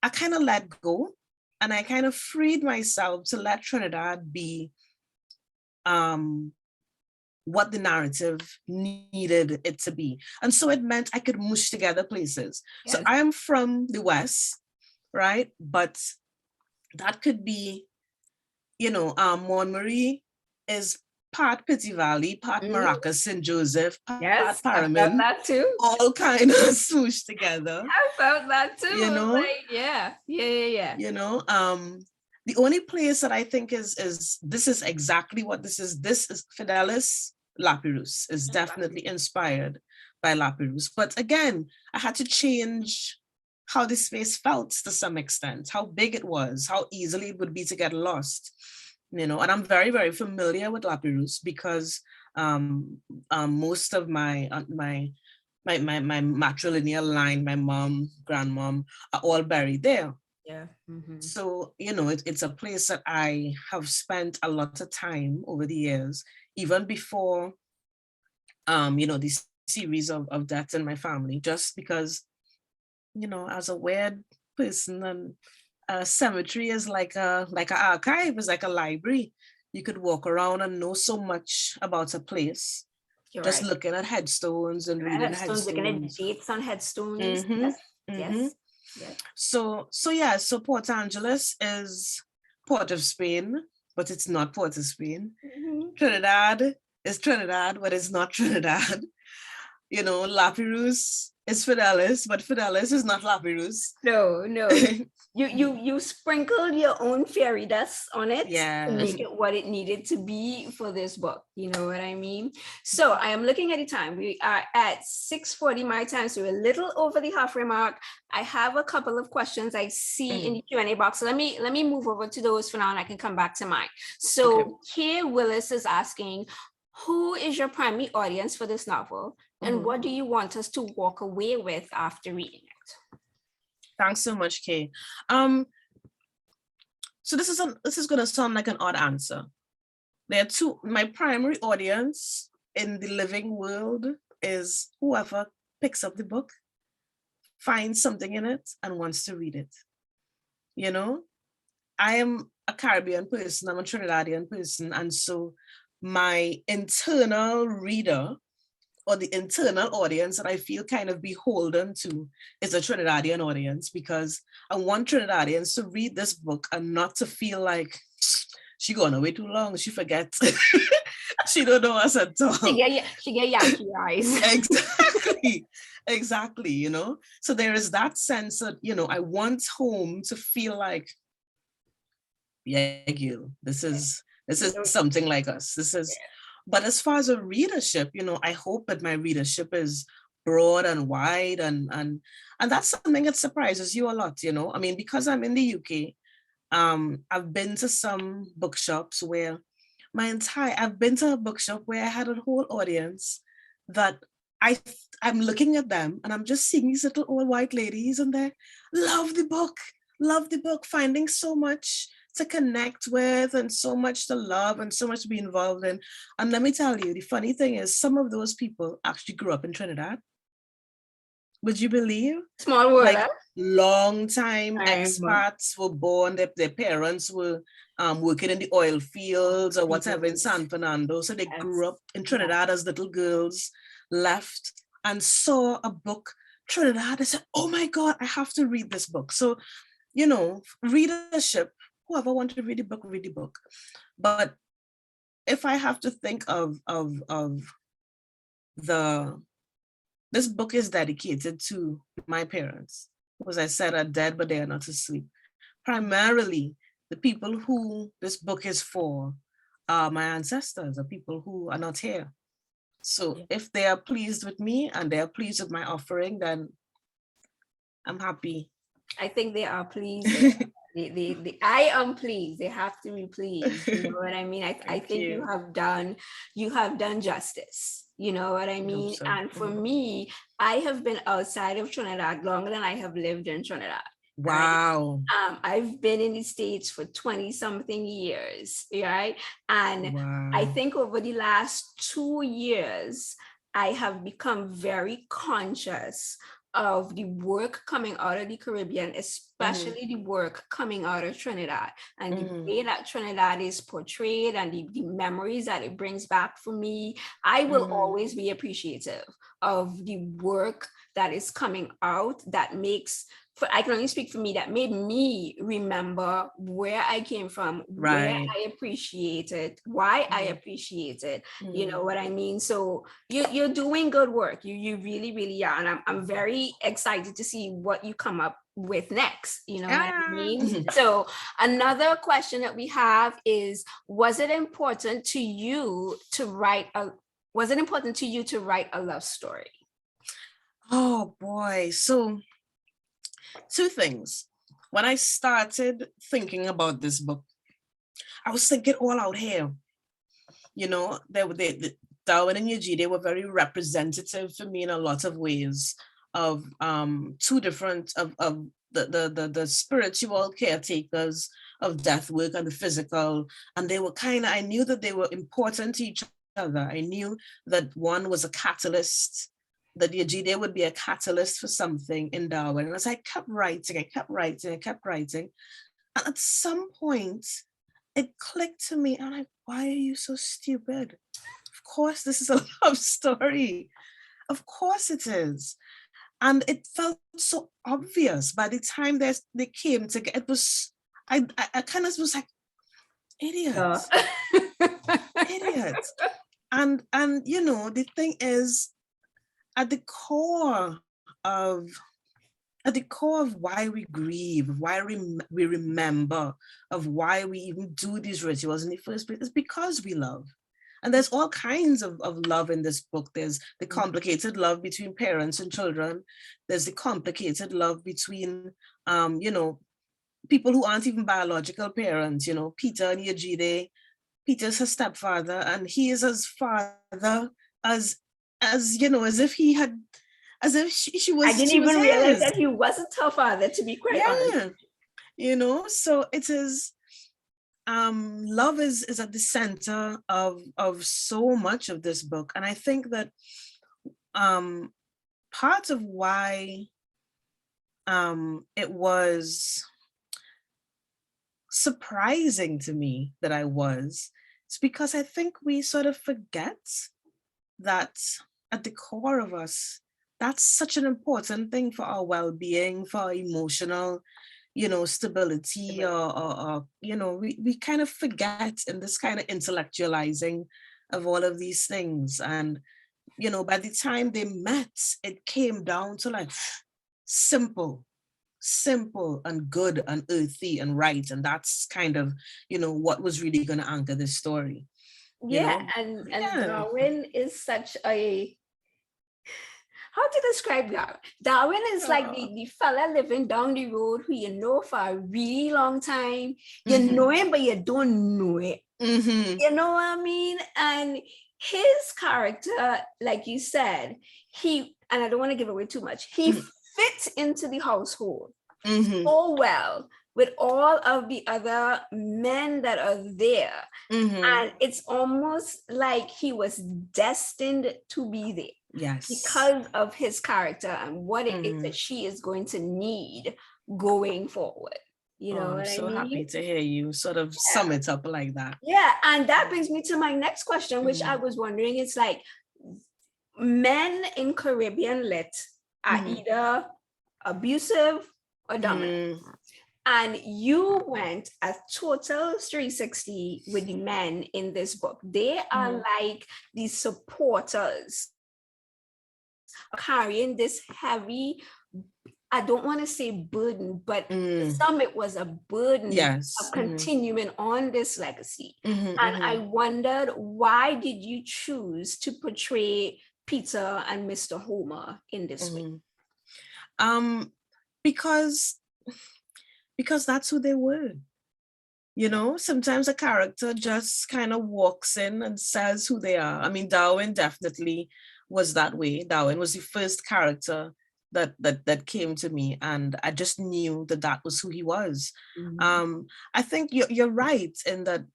I kind of let go and I kind of freed myself to let Trinidad be what the narrative needed it to be. And so it meant I could mush together places. Yes. So I am from the West, right? But that could be, Montmarie is part Petit Valley, part Maracas, St. Joseph, part Paramin.
I felt that too.
All kind of smooshed together.
I felt that too.
Yeah. The only place that I think is this is exactly what this is. This is Fidelis La Perouse is definitely inspired by La Perouse. But again, I had to change how the space felt to some extent, how big it was, how easily it would be to get lost. And I'm very, very familiar with La Perouse because most of my matrilineal line, my mom, grandmom, are all buried there.
Yeah.
So, it's a place that I have spent a lot of time over the years, even before, this series of deaths in my family, just because you know, as a weird person, and a cemetery is like an archive, is like a library. You could walk around and know so much about a place,
You're
just
right.
looking at headstones and reading
Headstones, looking at
headstones.
dates on headstones.
Mm-hmm,
Yes,
mm-hmm.
yes, yes.
So Port Angeles is Port of Spain, but it's not Port of Spain.
Mhm.
Trinidad is Trinidad, but it's not Trinidad. You know, Lapirus is Fidelis, but Fidelis is not Lapirus.
No, no. You sprinkled your own fairy dust on it
Yeah.
to make it what it needed to be for this book. You know what I mean? So I am looking at the time. We are at 6:40 my time, so we're a little over the halfway mark. I have a couple of questions I see in the Q&A box. So let me move over to those for now, and I can come back to mine. So here Willis is asking, who is your primary audience for this novel? And what do you want us to walk away with after reading it?
Thanks so much, Kay. So this is going to sound like an odd answer. There are two. My primary audience in the living world is whoever picks up the book, finds something in it, and wants to read it. You know, I am a Caribbean person. I'm a Trinidadian person, and so my internal reader, or the internal audience that I feel kind of beholden to, is a Trinidadian audience, because I want Trinidadians to read this book and not to feel like she gone away too long, she forgets. She don't know us at all.
She get Yankee eyes.
Exactly, you know? So there is that sense that, you know, I want home to feel like, yeah, Gil, this is something like us. But as far as a readership, you know, I hope that my readership is broad and wide, and that's something that surprises you a lot, you know. I mean, because I'm in the UK, I've been to some bookshops where I've been to a bookshop where I had a whole audience that I'm looking at them and I'm just seeing these little old white ladies, and they love the book, finding so much to connect with and so much to love and so much to be involved in. And let me tell you, the funny thing is, some of those people actually grew up in Trinidad. Would you believe?
Small world.
Like, long time expats were born, their parents were working in the oil fields or whatever in San Fernando. So they grew up in Trinidad as little girls, left and saw a book, Trinidad. They said, oh my God, I have to read this book. So, you know, readership, whoever wants to read the book, read the book. But if I have to think of this book is dedicated to my parents, who, as I said, are dead, but they are not asleep. Primarily, the people who this book is for are my ancestors, are people who are not here. So if they are pleased with me and they are pleased with my offering, then I'm happy.
I think they are pleased. I am pleased. They have to be pleased. You know what I mean? I think you have done justice. You know what I mean? So. And for me, I have been outside of Trinidad longer than I have lived in Trinidad.
Wow.
Right? I've been in the States for 20 something years, right? And I think over the last 2 years, I have become very conscious of the work coming out of the Caribbean, especially the work coming out of Trinidad, and the way that Trinidad is portrayed and the memories that it brings back for me. I will always be appreciative of the work that is coming out that makes, I can only speak for me, that made me remember where I came from, where I appreciate it, why I appreciate it. You know what I mean? So you're doing good work. You really, really are. And I'm very excited to see what you come up with next. You know what I mean? So another question that we have is, was it important to you to write a love story?
Oh boy. So 2 things. When I started thinking about this book, I was thinking all out here. You know, Darwin and Yejide were very representative for me in a lot of ways of 2 different of the spiritual caretakers of death work and the physical. And they were I knew that they were important to each other. I knew that one was a catalyst that Yejide would be a catalyst for something in Darwin. And as I kept writing, I kept writing. And at some point, it clicked to me. I'm like, why are you so stupid? Of course, this is a love story. Of course it is. And it felt so obvious by the time they came together. It was, I kind of was like, idiots. Idiots. And the thing is, at the core of why we grieve, why we remember, of why we even do these rituals in the first place, is because we love. And there's all kinds of love in this book. There's the complicated love between parents and children. There's the complicated love between, people who aren't even biological parents, Peter and Yejide. Peter's her stepfather, and he is his father as if he had, as if she was.
I didn't even realize that he wasn't her father, to be quite honest.
So it is, love is at the center of so much of this book. And I think that part of why it was surprising to me that it's because I think we sort of forget that at the core of us, that's such an important thing for our well-being, for our emotional, stability, or we kind of forget in this kind of intellectualizing of all of these things. And, by the time they met, it came down to like simple and good and earthy and right. And that's kind of, what was really going to anchor this story.
And Darwin is such a, how to describe Darwin? Darwin is like the fella living down the road who you know for a really long time. You know him, but you don't know it. You know what I mean? And his character, like you said, and I don't want to give away too much, he fits into the household so well with all of the other men that are there. And it's almost like he was destined to be there.
Yes.
Because of his character and what it is that she is going to need going forward.
I'm so happy to hear you sort of sum it up like that.
Yeah, and that brings me to my next question, which I was wondering, it's like, men in Caribbean lit are either abusive or dominant. And you went a total 360 with the men in this book. They are like the supporters carrying this heavy, I don't want to say burden, but for some it was a burden of continuing on this legacy. And I wondered, why did you choose to portray Peter and Mr. Homer in this way?
Because that's who they were. Sometimes a character just kind of walks in and says who they are. I mean, Darwin definitely was that way. Darwin was the first character that came to me, and I just knew that was who he was. I think you're right in that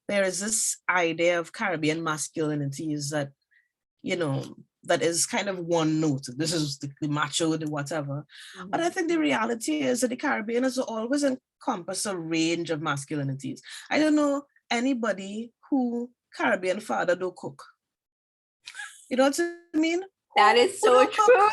there is this idea of Caribbean masculinity is that, that is kind of one note. This is the macho, the whatever. But I think the reality is that the Caribbean has always encompassed a range of masculinities. I don't know anybody who Caribbean father don't cook. You know what I mean?
That is so true.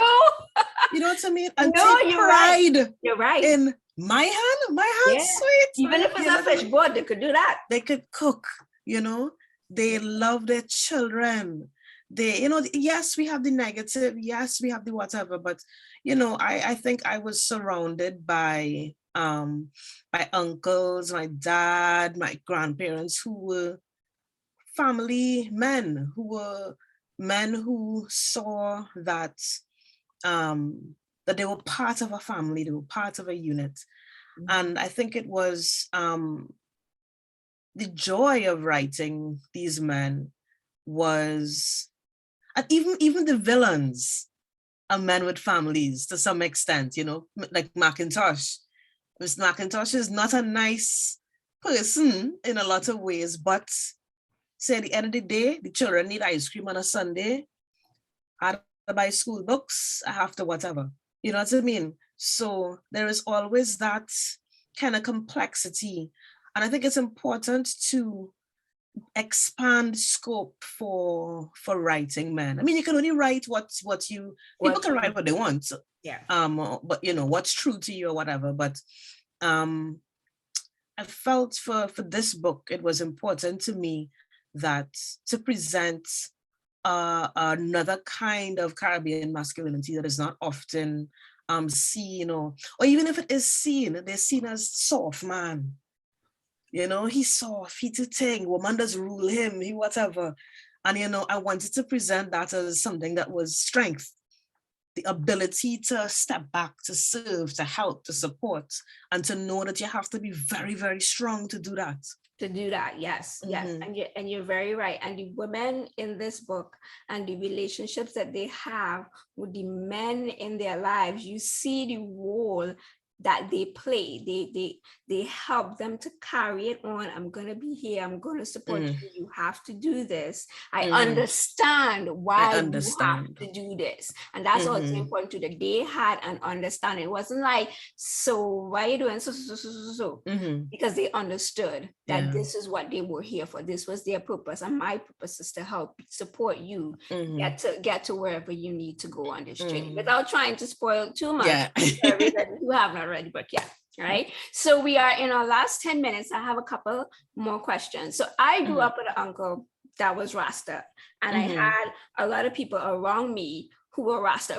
You know what I mean? And
no,
take pride
You're right.
in my hand sweet.
Even if it's a fish board, they could do that.
They could cook, they love their children. They, yes, we have the negative, yes, we have the whatever, but, I think I was surrounded by uncles, my dad, my grandparents who were family men, who saw that that they were part of a family, they were part of a unit. And I think it was the joy of writing these men was, and even the villains are men with families to some extent, like Macintosh. Mr. Macintosh is not a nice person in a lot of ways, but say at the end of the day, the children need ice cream on a Sunday. At buy school books, I have to whatever. You know what I mean? So there is always that kind of complexity. And I think it's important to expand scope for writing men. I mean, you can only write people can write what they want. So,
yeah.
But you know, what's true to you or whatever. But I felt for this book, it was important to me that to present another kind of Caribbean masculinity that is not often seen, or even if it is seen, they're seen as soft man. You know, he's soft, he's a thing, woman does rule him, he whatever. And you know, I wanted to present that as something that was strength, the ability to step back, to serve, to help, to support, and to know that you have to be very, very strong to do that.
Yes, yes. And you're very right. And the women in this book and the relationships that they have with the men in their lives, you see the role that they play. They help them to carry it on. I'm going to be here. I'm going to support you. You have to do this. I understand why you have to do this. And that's also important too, that they had an understanding. It wasn't like, so why are you doing so? Because they understood that this is what they were here for. This was their purpose. And my purpose is to help support you get to wherever you need to go on this journey, without trying to spoil too much for everybody who have not read the book yet. Right. So we are in our last 10 minutes. I have a couple more questions. So I grew up with an uncle that was Rasta, and I had a lot of people around me who were Rasta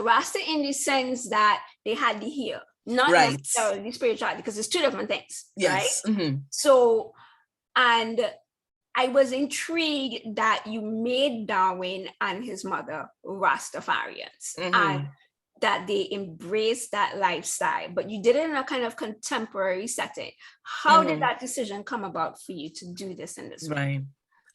in the sense that they had the hair, not necessarily the spirituality, because it's two different things.
Yes.
Right. So, and I was intrigued that you made Darwin and his mother Rastafarians, and that they embrace that lifestyle, but you did it in a kind of contemporary setting. How did that decision come about for you to do this in this way?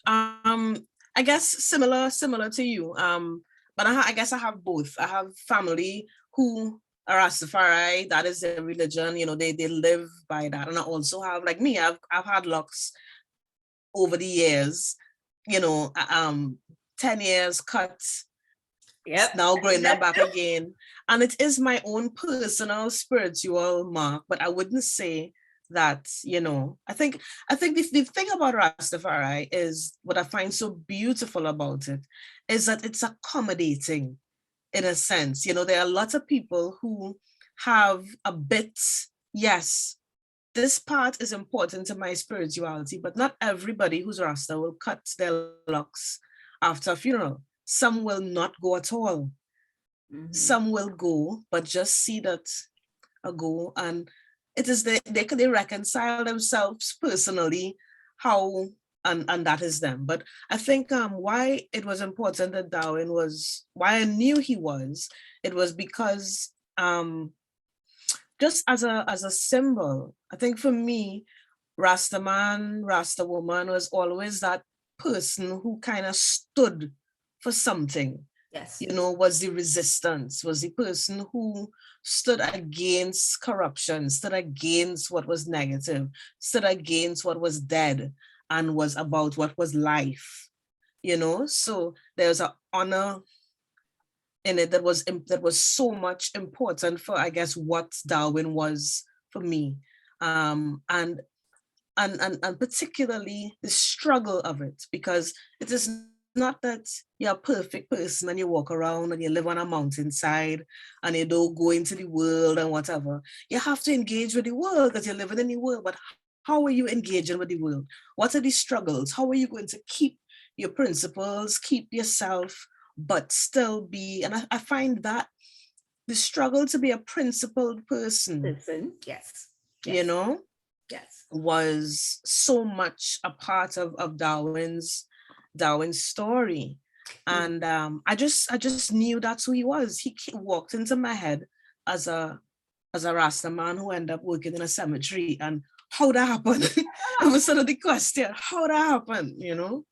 Right. I guess similar to you. But I guess I have both. I have family who are Rastafari. That is their religion. You know, they live by that. And I also have, like me, I've had locks over the years. You know, 10 years cut. Yep. Now growing them back again. And it is my own personal spiritual mark, but I wouldn't say that, you know, I think the thing about Rastafari is, what I find so beautiful about it is that it's accommodating in a sense. You know, there are lots of people who have a bit, yes, this part is important to my spirituality, but not everybody who's Rasta will cut their locks after a funeral. Some will not go at all. Some will go, but just see that a go, and it is they reconcile themselves personally, how and that is them. But I think why it was important that Darwin was, why I knew he was, it was because just as a symbol. I think for me, Rasta man, Rasta woman was always that person who kind of stood for something.
Yes.
You know, was the resistance, was the person who stood against corruption, stood against what was negative, stood against what was dead, and was about what was life. You know, so there's an honor in it that was so much important for, I guess, what Darwin was for me, and particularly the struggle of it, because it is not that you're a perfect person and you walk around and you live on a mountainside and you don't go into the world and whatever. You have to engage with the world because you're living in the world. But how are you engaging with the world? What are the struggles? How are you going to keep your principles, keep yourself, but still be, and I find that the struggle to be a principled person,
yes,
you know,
yes,
was so much a part of Darwin's story. And I just knew that's who he was. He walked into my head as a Rasta man who ended up working in a cemetery. And how that happened? It was sort of the question, how that happened, you know?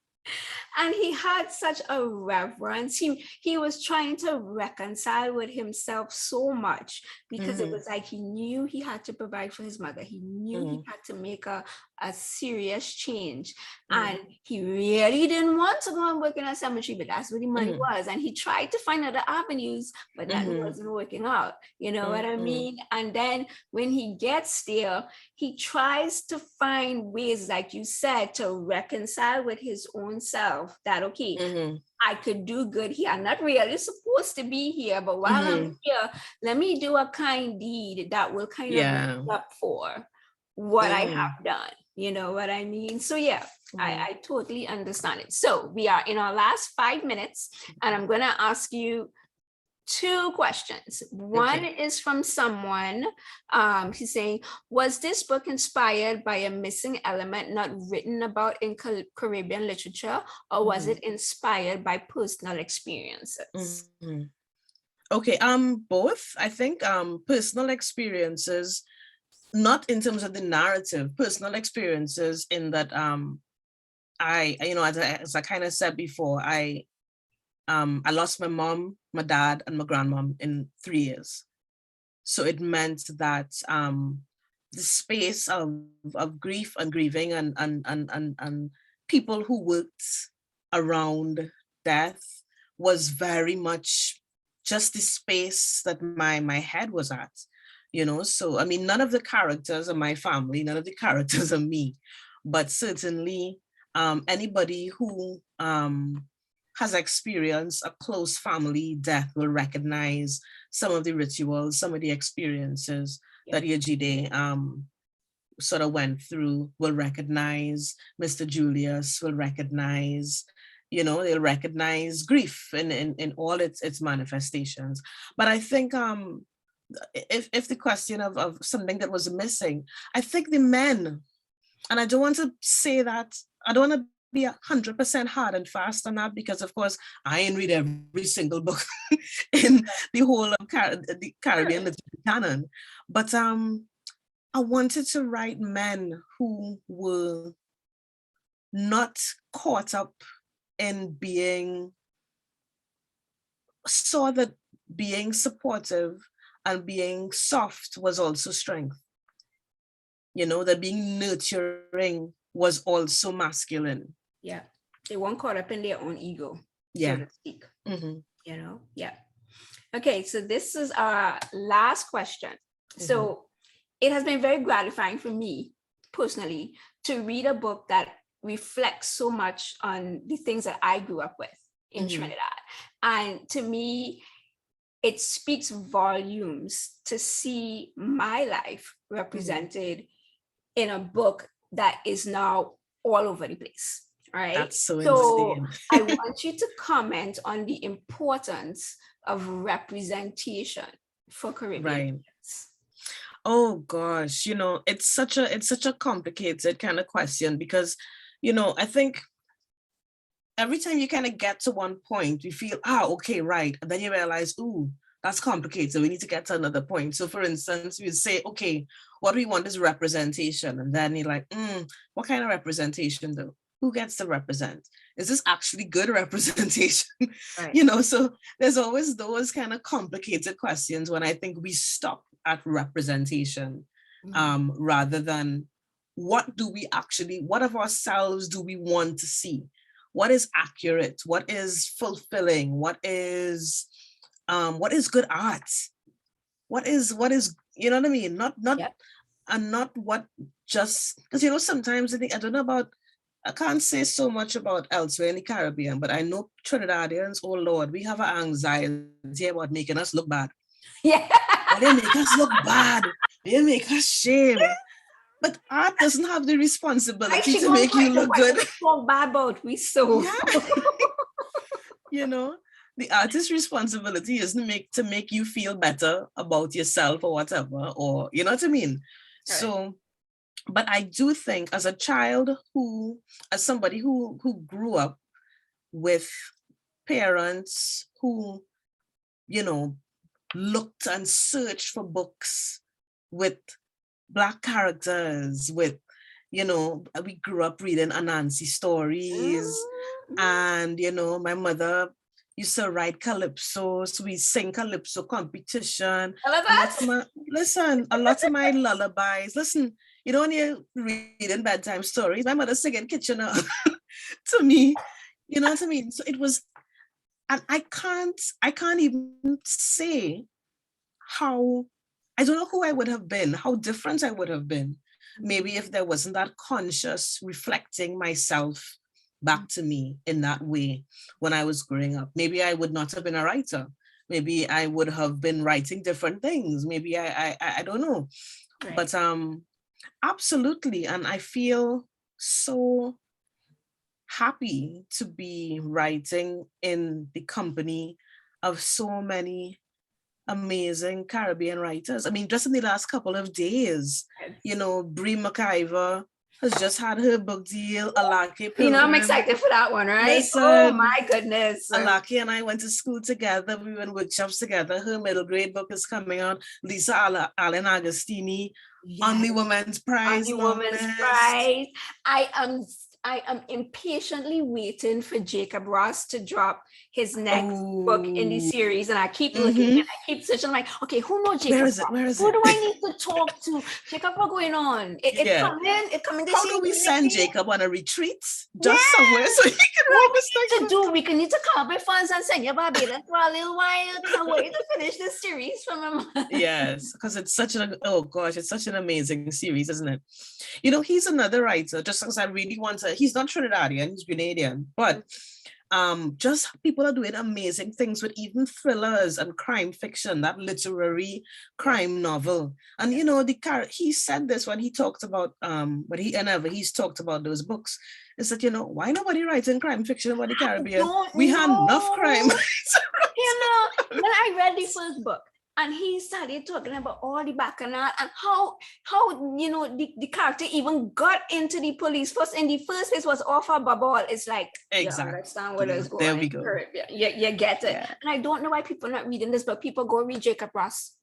And he had such a reverence. He was trying to reconcile with himself so much, because it was like he knew he had to provide for his mother. He knew he had to make a a serious change. And he really didn't want to go and work in a cemetery, but that's where the money was. And he tried to find other avenues, but that wasn't working out. You know what I mean? And then when he gets there, he tries to find ways, like you said, to reconcile with his own self that, okay, I could do good here. I'm not really supposed to be here, but while I'm here, let me do a kind deed that will kind of make up for what I have done. You know what I mean? So yeah, I totally understand it. So we are in our last 5 minutes, and I'm gonna ask you 2 questions. One is from someone, he's saying, was this book inspired by a missing element not written about in Caribbean literature, or was it inspired by personal experiences?
Okay, both. I think personal experiences, not in terms of the narrative, personal experiences in that I, you know, as I kind of said before, I lost my mom, my dad, and my grandmom in 3 years. So it meant that the space of grief and grieving and people who worked around death was very much just the space that my head was at, you know. So I mean, none of the characters are my family, none of the characters are me, but certainly anybody who has experienced a close family death will recognize some of the rituals, some of the experiences that Yejide sort of went through, will recognize Mr. Julius, will recognize, you know, they'll recognize grief in all its manifestations. But I think if the question of something that was missing, I think the men, and I don't want to say that, I don't want to be 100% hard and fast on that, because of course I ain't read every single book in the whole of the Caribbean literature canon, but I wanted to write men who were not caught up in saw that being supportive and being soft was also strength. You know, that being nurturing was also masculine.
Yeah, they weren't caught up in their own ego, so to speak. You know, Okay, so this is our last question. So it has been very gratifying for me personally to read a book that reflects so much on the things that I grew up with in Trinidad. And to me, it speaks volumes to see my life represented in a book that is now all over the place. Right.
That's so insane.
I want you to comment on the importance of representation for Caribbean.
Oh gosh, you know, it's such a complicated kind of question, because, you know, I think every time you kind of get to one point, you feel, okay, right. And then you realize, ooh, that's complicated. We need to get to another point. So for instance, we say, okay, what we want is representation. And then you're like, what kind of representation though? Who gets to represent? Is this actually good representation? Right. You know, so there's always those kind of complicated questions when I think we stop at representation, rather than what of ourselves do we want to see? What is accurate? What is fulfilling? What is good art? What is, you know what I mean? And not what just, because, you know, sometimes I can't say so much about elsewhere in the Caribbean, but I know Trinidadians, oh Lord, we have an anxiety about making us look bad.
Yeah.
They make us look bad. They make us shame. But art doesn't have the responsibility to make you look good. You know, the artist's responsibility isn't to make you feel better about yourself or whatever, or you know what I mean? Right. So, but I do think as as somebody who grew up with parents who, you know, looked and searched for books with Black characters, with, you know, we grew up reading Anansi stories, and, you know, my mother used to write calypso, so we sing calypso competition.
I love that.
A lot of my lullabies, listen, You know, when you're reading bedtime stories, my mother singing Kitchener to me, you know what I mean? So it was, and I can't even say how, I don't know who I would have been, how different I would have been. Maybe if there wasn't that conscious reflecting myself back to me in that way when I was growing up. Maybe I would not have been a writer. Maybe I would have been writing different things. Maybe I don't know. Right. But absolutely. And I feel so happy to be writing in the company of so many amazing Caribbean writers. I mean, just in the last couple of days, you know, Brie McIver has just had her book deal. Alake,
you know, I'm excited for that one, right?
Listen,
oh my goodness.
Alake and I went to school together. We were in workshops together. Her middle grade book is coming out. Lisa Allen Agostini, yes. On the Women's Prize.
On the Women's Prize. I am impatiently waiting for Jacob Ross to drop his next book in the series, and I keep looking and I keep searching. I'm like, okay, who knows Jacob?
Where is it?
Who do I need to talk to? Jacob, what's going on? It's coming this
year. How can we send Jacob on a retreat just somewhere so he can write this
next? We need to come up with funds and send you Barbados for a little while. I'm waiting to finish this series from him.
Yes, because it's such an amazing series, isn't it? You know, he's another writer. Just because I really want to. He's not Trinidadian, he's Grenadian, but just people are doing amazing things with even thrillers and crime fiction, that literary crime novel. And you know, he said this when he talked about he's talked about those books, is that, you know, why nobody writing crime fiction about the Caribbean? We had enough crime.
You know, when I read the first book, and he started talking about all the bacchanal and how you know the character even got into the police force in the first place was off a bubble. It's like,
exactly.
You understand what is going
on. There we go.
You get it. Yeah. And I don't know why people are not reading this, but people go read Jacob Ross.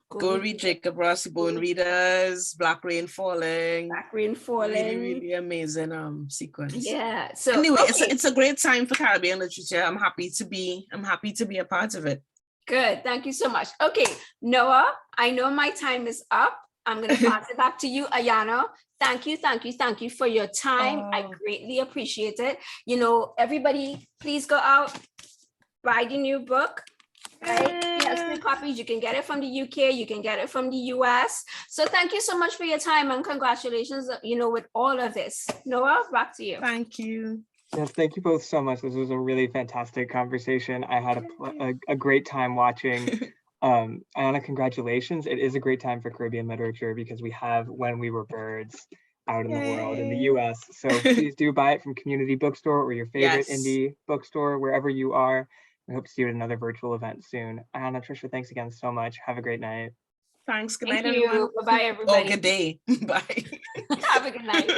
Go read Jacob Ross, Bone Readers, Black Rain Falling. Really, really amazing sequence.
Yeah. So
anyway, it's a great time for Caribbean literature. I'm happy to be a part of it.
Good. Thank you so much. Okay, Noah, I know my time is up. I'm going to pass it back to you, Ayanna. Thank you for your time. I greatly appreciate it. You know, everybody, please go out, buy the new book. Right? He has 3 copies. You can get it from the UK. You can get it from the US. So thank you so much for your time and congratulations, you know, with all of this. Noah, back to you.
Thank you.
Yes, thank you both so much. This was a really fantastic conversation. I had a great time watching. Ayanna, congratulations. It is a great time for Caribbean literature because we have When We Were Birds out in the world in the US. So please do buy it from Community Bookstore or your favorite indie bookstore, wherever you are. We hope to see you at another virtual event soon. Ayanna, Tricia, thanks again so much. Have a great night.
Thanks. Good night,
everyone. Bye-bye, everybody.
Oh, good day. Bye.
Have a good night.